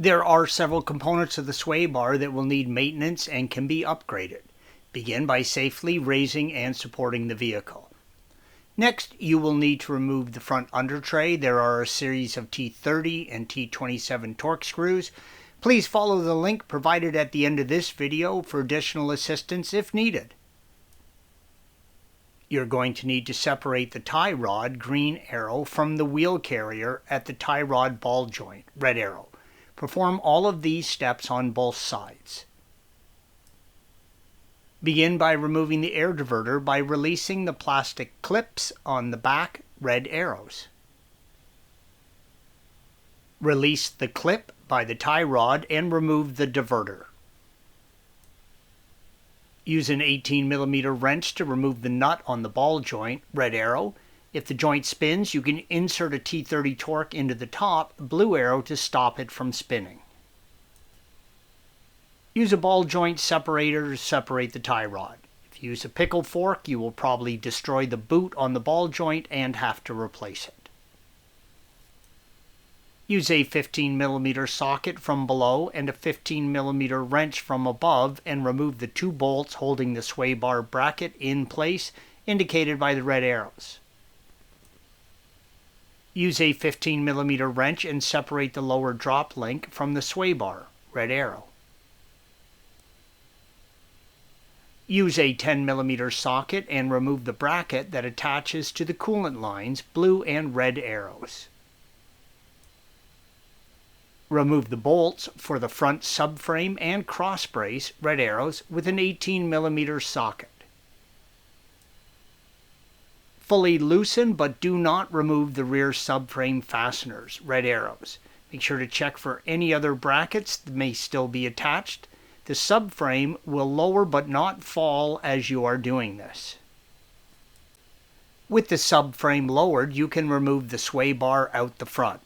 There are several components of the sway bar that will need maintenance and can be upgraded. Begin by safely raising and supporting the vehicle. Next, you will need to remove the front under tray. There are a series of T30 and T27 Torx screws. Please follow the link provided at the end of this video for additional assistance if needed. You're going to need to separate the tie rod, green arrow, from the wheel carrier at the tie rod ball joint, red arrow. Perform all of these steps on both sides. Begin by removing the air diverter by releasing the plastic clips on the back, red arrows. Release the clip by the tie rod and remove the diverter. Use an 18mm wrench to remove the nut on the ball joint, red arrow. If the joint spins, you can insert a T30 Torx into the top, blue arrow, to stop it from spinning. Use a ball joint separator to separate the tie rod. If you use a pickle fork, you will probably destroy the boot on the ball joint and have to replace it. Use a 15mm socket from below and a 15mm wrench from above and remove the two bolts holding the sway bar bracket in place, indicated by the red arrows. Use a 15mm wrench and separate the lower drop link from the sway bar, red arrow. Use a 10mm socket and remove the bracket that attaches to the coolant lines, blue and red arrows. Remove the bolts for the front subframe and cross brace, red arrows, with an 18mm socket. Fully loosen but do not remove the rear subframe fasteners, red arrows. Make sure to check for any other brackets that may still be attached. The subframe will lower but not fall as you are doing this. With the subframe lowered, you can remove the sway bar out the front.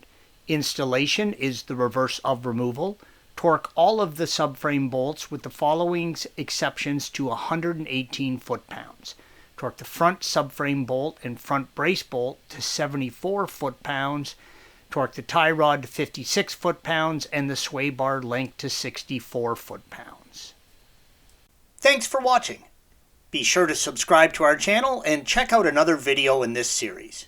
Installation is the reverse of removal. Torque all of the subframe bolts with the following exceptions to 118 foot-pounds. Torque the front subframe bolt and front brace bolt to 74 foot-pounds. Torque the tie rod to 56 foot-pounds and the sway bar length to 64 foot-pounds. Thanks for watching. Be sure to subscribe to our channel and check out another video in this series.